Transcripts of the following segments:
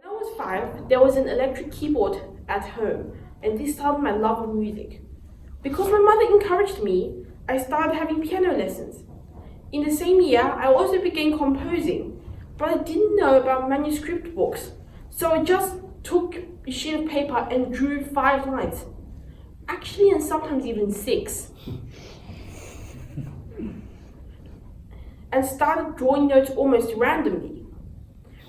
I was 5, there was an electric keyboard at home, and this started my love of music. Because my mother encouraged me, I started having piano lessons. In the same year, I also began composing, but I didn't know about manuscript books, so I just took a sheet of paper and drew 5 lines. Actually, and sometimes even 6. And started drawing notes almost randomly.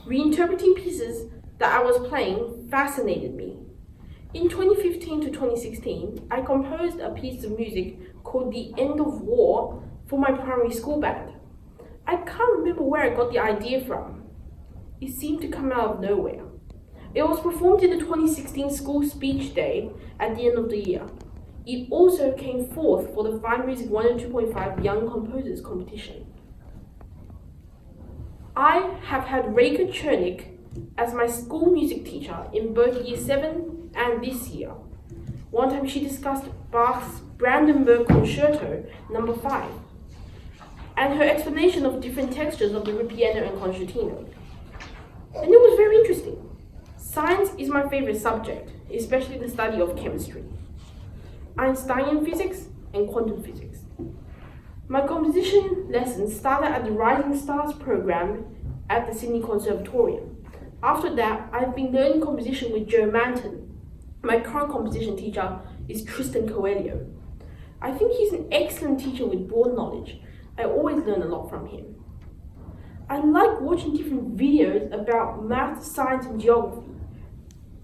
Reinterpreting pieces that I was playing fascinated me. In 2015 to 2016, I composed a piece of music called The End of War for my primary school band. I can't remember where I got the idea from. It seemed to come out of nowhere. It was performed in the 2016 school speech day at the end of the year. It also came forth for the Fine Music 102.5 Young Composers competition. I have had Reika Chernik as my school music teacher in both year 7 and this year. One time she discussed Bach's Brandenburg Concerto No. 5 and her explanation of different textures of the ripieno and concertino. And it was very interesting. Science is my favorite subject, especially the study of chemistry, Einsteinian physics and quantum physics. My composition lessons started at the Rising Stars program at the Sydney Conservatorium. After that, I've been learning composition with Joe Manton. My current composition teacher is Tristan Coelho. I think he's an excellent teacher with broad knowledge. I always learn a lot from him. I like watching different videos about math, science, and geography.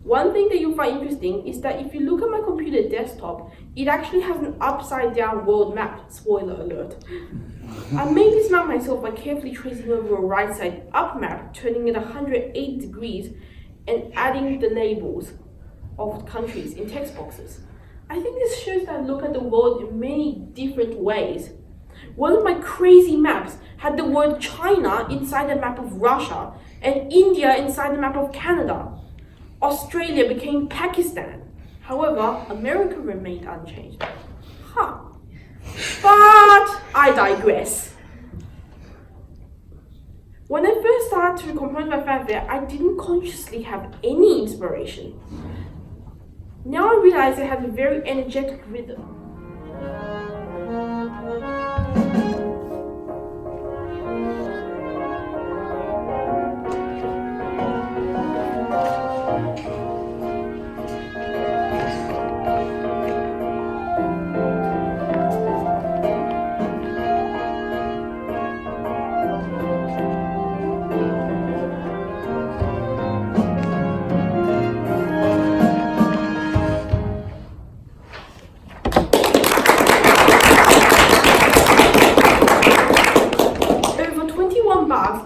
One thing that you'll find interesting is that if you look at my computer desktop, it actually has an upside-down world map, spoiler alert. I made this map myself by carefully tracing over a right-side-up map, turning it 108 degrees, and adding the labels of countries in text boxes. I think this shows that I look at the world in many different ways. One of my crazy maps had the word China inside the map of Russia, and India inside the map of Canada. Australia became Pakistan. However, America remained unchanged. But I digress. When I first started to compose my fanfare, I didn't consciously have any inspiration. Now I realize it has a very energetic rhythm.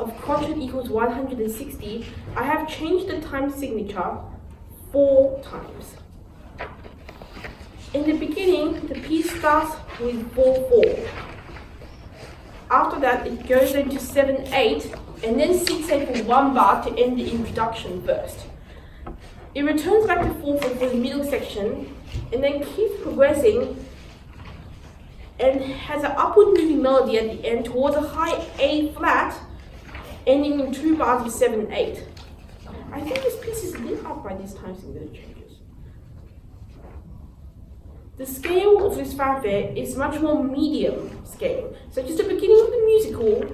Of crotchet equals 160, I have changed the time signature 4 times. In the beginning, the piece starts with 4/4. After that, it goes into 7/8 and then 6/8 for 1 bar to end the introduction first. It returns back to 4/4 for the middle section and then keeps progressing and has an upward moving melody at the end towards a high A flat, ending in 2 bars of 7/8. I think this piece is lit up by these time signature changes. The scale of this fanfare is much more medium scale, such as the beginning of the musical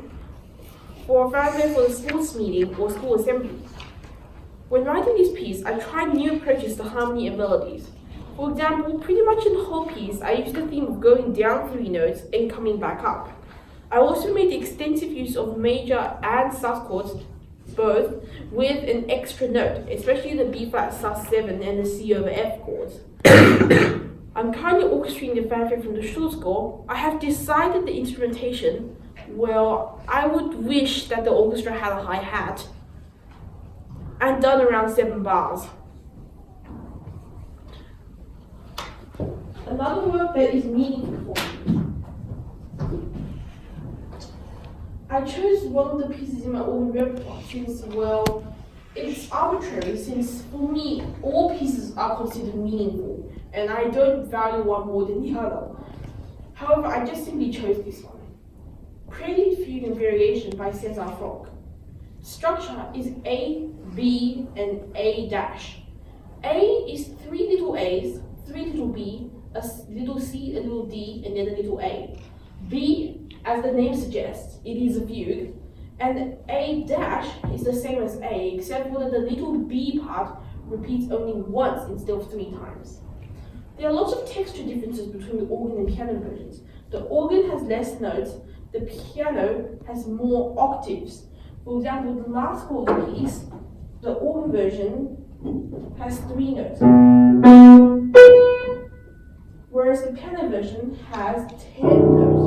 or a fanfare for the sports meeting or school assembly. When writing this piece, I tried new approaches to harmony and melodies. For example, pretty much in the whole piece, I used the theme of going down 3 notes and coming back up. I also made the extensive use of major and sus chords, both with an extra note, especially the B flat sus7 and the C over F chords. I'm currently orchestrating the fanfare from the short score. I have decided the instrumentation. Well, I would wish that the orchestra had a hi-hat and done around 7 bars. Another work that is meaningful for me. I chose one of the pieces in my own repertoire since, well, it's arbitrary since for me, all pieces are considered meaningful and I don't value one more than the other. However, I just simply chose this one. Prelude, Fugue and Variation by César Franck. Structure is A, B, and A dash. A is 3 little A's, 3 little B, a little C, a little D, and then a little A. B, as the name suggests, it is a fugue, and A dash is the same as A, except for that the little B part repeats only once instead of 3 times. There are lots of texture differences between the organ and piano versions. The organ has less notes, the piano has more octaves. For example, the last chord of the piece, the organ version has 3 notes, whereas the piano version has 10 notes.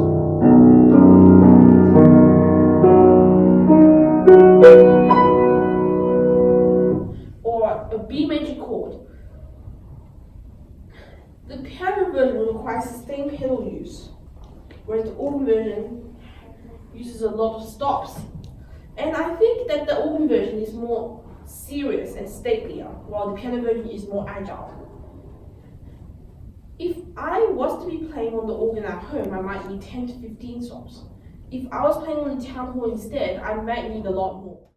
Or a B major chord. The piano version requires sustained pedal use, whereas the organ version uses a lot of stops. And I think that the organ version is more serious and statelier, while the piano version is more agile. If I was to be playing on the organ at home, I might need 10 to 15 stops. If I was playing on the town hall instead, I might need a lot more.